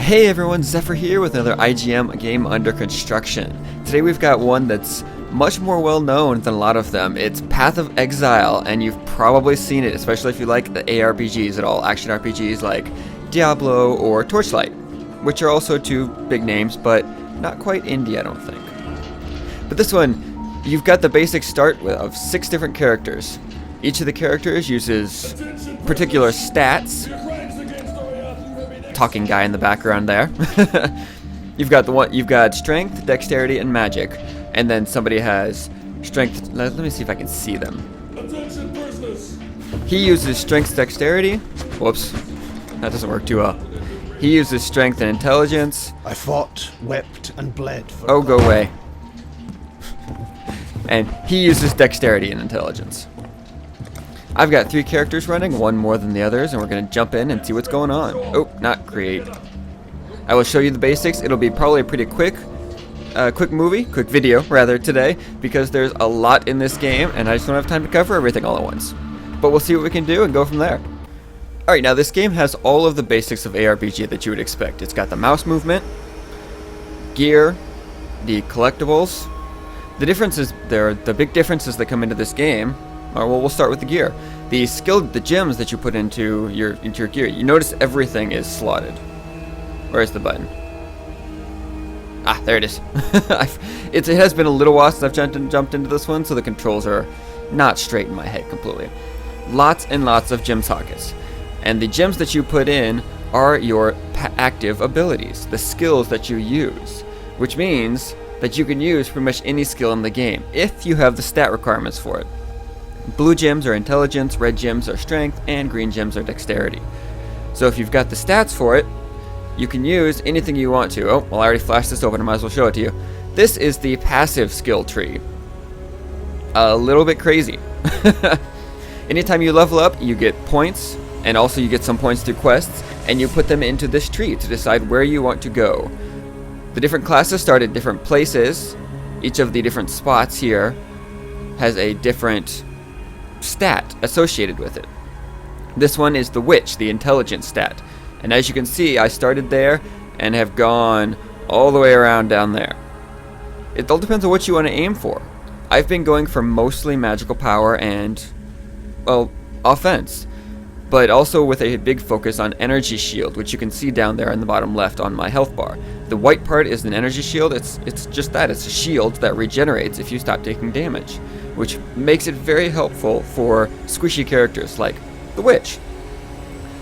Hey everyone, Zephyr here with another IGM game under construction. Today we've got one that's much more well known than a lot of them. It's Path of Exile, and you've probably seen it, especially if you like the ARPGs at all, action RPGs like Diablo or Torchlight, which are also two big names, but not quite indie, I don't think. But this one, you've got the basic start of 6 different characters. Each of the characters uses particular stats. Talking guy in the background there. You've got strength, dexterity, and magic, and then somebody has strength. Let me see if I can see them. He uses strength, dexterity. Whoops, that doesn't work too well. He uses strength and intelligence. I fought, wept, and bled for. Oh, go away. And he uses dexterity and intelligence. I've got 3 characters running, one more than the others, and we're going to jump in and see what's going on. Oh, not create. I will show you the basics. It'll be probably a pretty quick video rather, today, because there's a lot in this game, and I just don't have time to cover everything all at once. But we'll see what we can do and go from there. Alright, now this game has all of the basics of ARPG that you would expect. It's got the mouse movement, gear, the collectibles. The big differences that come into this game. Well, we'll start with the gear. The gems that you put into your gear. You notice everything is slotted. Where's the button? Ah, there it is. It has been a little while since I've jumped into this one, so the controls are not straight in my head completely. Lots and lots of gem sockets. And the gems that you put in are your active abilities, the skills that you use, which means that you can use pretty much any skill in the game if you have the stat requirements for it. Blue gems are intelligence, red gems are strength, and green gems are dexterity. So if you've got the stats for it, you can use anything you want to. Oh, well, I already flashed this open, I might as well show it to you. This is the passive skill tree. A little bit crazy. Anytime you level up, you get points, and also you get some points through quests, and you put them into this tree to decide where you want to go. The different classes start at different places. Each of the different spots here has a different stat associated with it. This one is the witch, the intelligence stat. And as you can see, I started there and have gone all the way around down there. It all depends on what you want to aim for. I've been going for mostly magical power and, well, offense, but also with a big focus on energy shield, which you can see down there in the bottom left on my health bar. The white part is an energy shield. It's just that. It's a shield that regenerates if you stop taking damage, which makes it very helpful for squishy characters like the witch.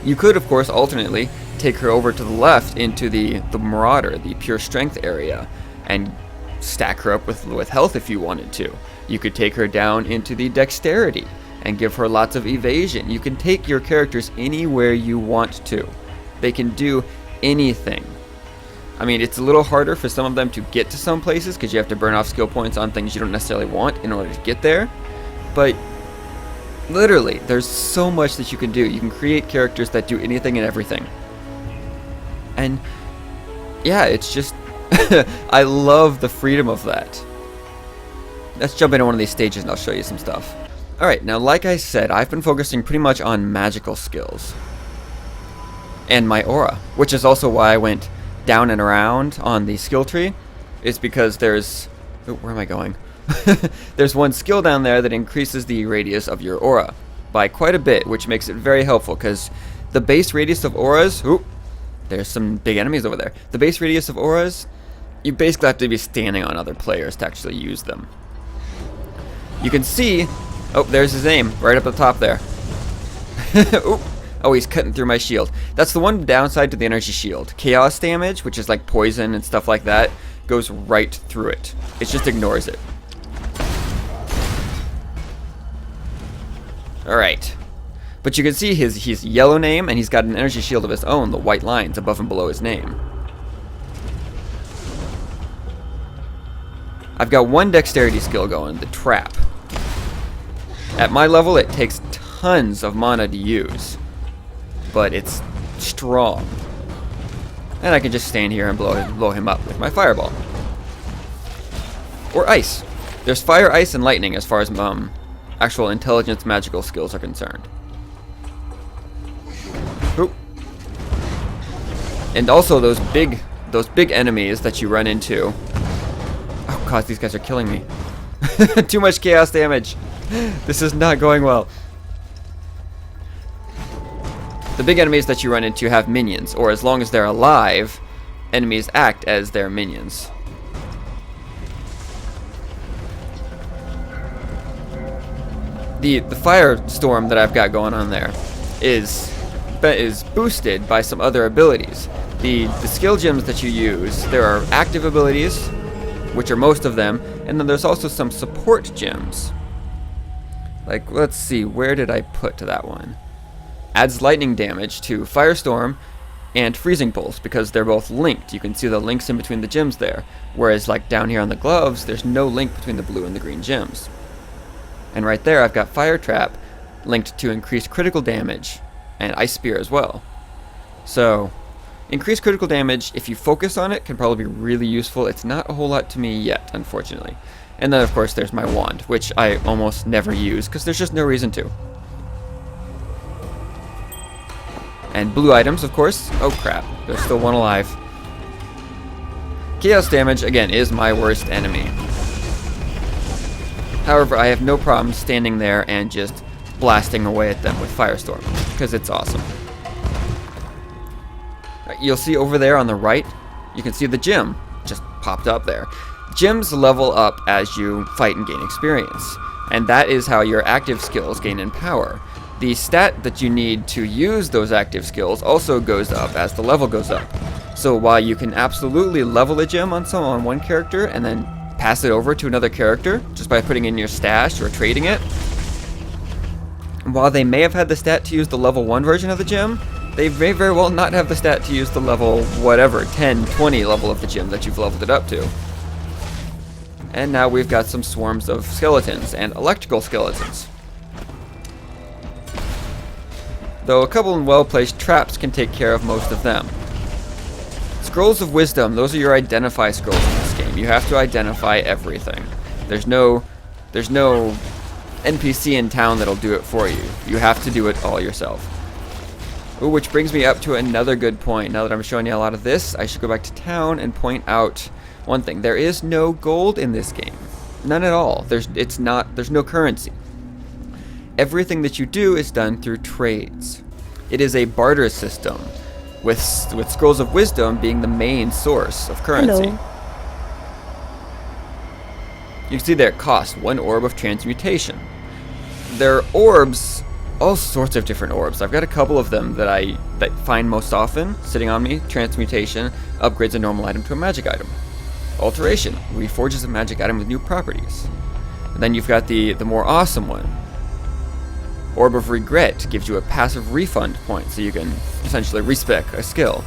You could, of course, alternately take her over to the left into the marauder, the pure strength area, and stack her up with health if you wanted to. You could take her down into the dexterity and give her lots of evasion. You can take your characters anywhere you want to. They can do anything. I mean, it's a little harder for some of them to get to some places because you have to burn off skill points on things you don't necessarily want in order to get there. But literally, there's so much that you can do. You can create characters that do anything and everything. And yeah, it's just I love the freedom of that. Let's jump into one of these stages and I'll show you some stuff. Alright, now like I said, I've been focusing pretty much on magical skills and my aura, which is also why I went down and around on the skill tree. Is because there's... Oh, where am I going? There's one skill down there that increases the radius of your aura by quite a bit, which makes it very helpful because the base radius of auras... Ooh, there's some big enemies over there. The base radius of auras, you basically have to be standing on other players to actually use them. You can see... Oh, there's his aim, right up at the top there. Ooh. Oh, he's cutting through my shield. That's the one downside to the energy shield. Chaos damage, which is like poison and stuff like that, goes right through it. It just ignores it. Alright. But you can see his yellow name, and he's got an energy shield of his own, the white lines above and below his name. I've got one dexterity skill going, the trap. At my level, it takes tons of mana to use, but it's strong. And I can just stand here and blow him up with my fireball. Or ice. There's fire, ice, and lightning as far as actual intelligence magical skills are concerned. Oop. And also those big enemies that you run into. Oh god, these guys are killing me. Too much chaos damage. This is not going well. The big enemies that you run into have minions, or as long as they're alive, enemies act as their minions. The firestorm that I've got going on there is boosted by some other abilities. The skill gems that you use, there are active abilities, which are most of them, and then there's also some support gems. Like, let's see, where did I put that one? Adds lightning damage to Firestorm and Freezing Pulse, because they're both linked. You can see the links in between the gems there. Whereas, like down here on the gloves, there's no link between the blue and the green gems. And right there, I've got Fire Trap linked to increased critical damage, and Ice Spear as well. So, increased critical damage, if you focus on it, can probably be really useful. It's not a whole lot to me yet, unfortunately. And then, of course, there's my wand, which I almost never use, because there's just no reason to. And blue items, of course. Oh crap, there's still one alive. Chaos damage, again, is my worst enemy. However, I have no problem standing there and just blasting away at them with Firestorm, because it's awesome. You'll see over there on the right, you can see the gym just popped up there. Gyms level up as you fight and gain experience, and that is how your active skills gain in power. The stat that you need to use those active skills also goes up as the level goes up. So while you can absolutely level a gem on one character and then pass it over to another character just by putting in your stash or trading it, while they may have had the stat to use the level 1 version of the gem, they may very well not have the stat to use the level whatever, 10, 20 level of the gem that you've leveled it up to. And now we've got some swarms of skeletons and electrical skeletons. Though a couple of well-placed traps can take care of most of them. Scrolls of Wisdom, those are your identify scrolls in this game. You have to identify everything. There's no NPC in town that'll do it for you. You have to do it all yourself. Ooh, which brings me up to another good point. Now that I'm showing you a lot of this, I should go back to town and point out one thing. There is no gold in this game. None at all. There's no currency. Everything that you do is done through trades. It is a barter system, with Scrolls of Wisdom being the main source of currency. Hello. You can see there it costs 1 orb of transmutation. There are orbs, all sorts of different orbs. I've got a couple of them that I find most often sitting on me. Transmutation upgrades a normal item to a magic item. Alteration reforges a magic item with new properties. And then you've got the more awesome one. Orb of Regret gives you a passive refund point, so you can essentially respec a skill.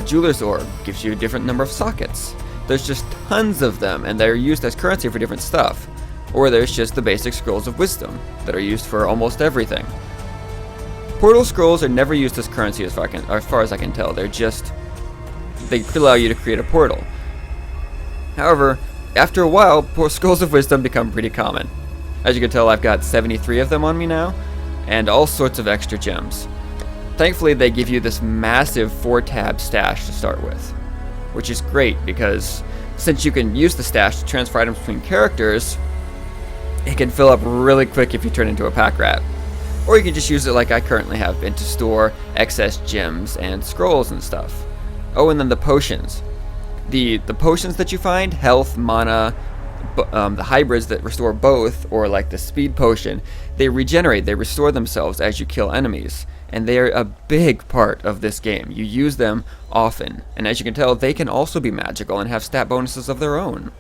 Jeweler's Orb gives you a different number of sockets. There's just tons of them, and they're used as currency for different stuff. Or there's just the basic Scrolls of Wisdom that are used for almost everything. Portal Scrolls are never used as currency as far as I can tell. They allow you to create a portal. However, after a while, Scrolls of Wisdom become pretty common. As you can tell, I've got 73 of them on me now, and all sorts of extra gems. Thankfully, they give you this massive 4-tab stash to start with, which is great because since you can use the stash to transfer items between characters, it can fill up really quick if you turn into a pack rat. Or you can just use it like I currently have been to store excess gems and scrolls and stuff. Oh, and then the potions. The potions that you find, health, mana, the hybrids that restore both, or like the speed potion, they regenerate, they restore themselves as you kill enemies, and they are a big part of this game. You use them often, and as you can tell, they can also be magical and have stat bonuses of their own,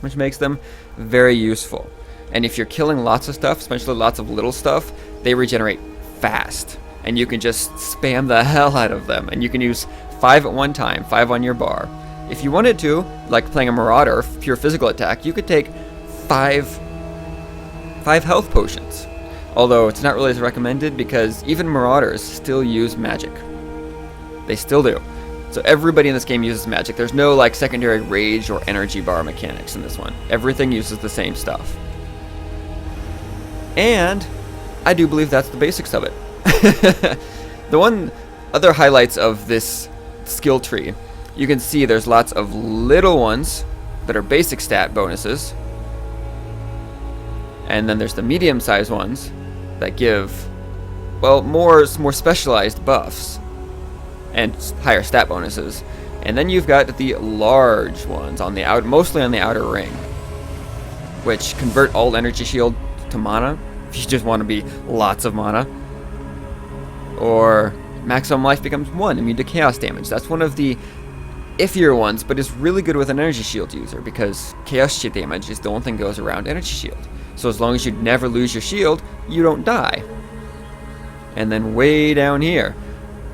which makes them very useful. And if you're killing lots of stuff, especially lots of little stuff, they regenerate fast, and you can just spam the hell out of them, and you can use 5 at one time, 5 on your bar. If you wanted to, like playing a Marauder, pure physical attack, you could take 5 health potions. Although it's not really as recommended because even Marauders still use magic. They still do. So everybody in this game uses magic. There's no like secondary rage or energy bar mechanics in this one. Everything uses the same stuff. And I do believe that's the basics of it. Other highlights of this skill tree, you can see there's lots of little ones that are basic stat bonuses. And then there's the medium-sized ones that give, well, more specialized buffs and higher stat bonuses. And then you've got the large ones on the mostly on the outer ring, which convert all energy shield to mana if you just want to be lots of mana. Or maximum life becomes 1, immune to chaos damage. That's one of the iffier ones, but is really good with an energy shield user because chaos shield damage is the only thing that goes around energy shield. So as long as you never lose your shield, you don't die. And then way down here,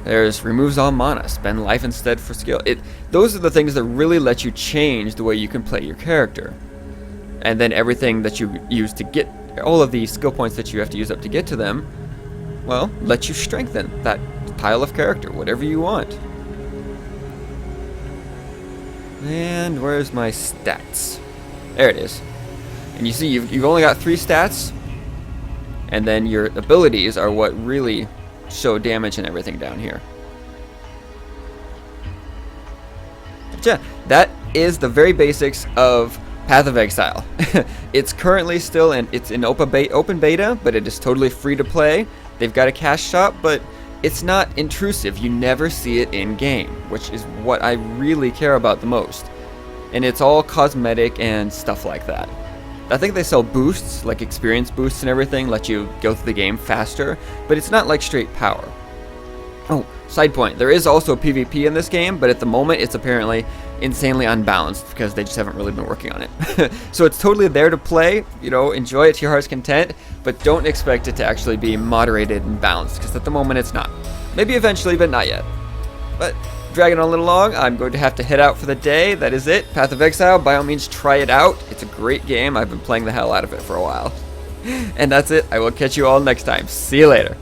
there's removes all mana, spend life instead for skill. Those are the things that really let you change the way you can play your character. And then everything that you use to get, all of the skill points that you have to use up to get to them, well, let you strengthen that pile of character, whatever you want. And where's my stats? There it is. And you see, you've only got 3 stats, and then your abilities are what really show damage and everything down here. But yeah, that is the very basics of Path of Exile. It's currently still it's in open beta, but it is totally free to play. They've got a cash shop, but it's not intrusive. You never see it in game, which is what I really care about the most. And it's all cosmetic and stuff like that. I think they sell boosts, like experience boosts and everything, let you go through the game faster, but it's not like straight power. Oh, side point, there is also PvP in this game, but at the moment it's apparently insanely unbalanced because they just haven't really been working on it. So it's totally there to play, you know, enjoy it to your heart's content, but don't expect it to actually be moderated and balanced, because at the moment it's not. Maybe eventually, but not yet. But dragging on a little long, I'm going to have to head out for the day. That is it. Path of Exile, by all means try it out. It's a great game. I've been playing the hell out of it for a while. And that's it. I will catch you all next time. See you later.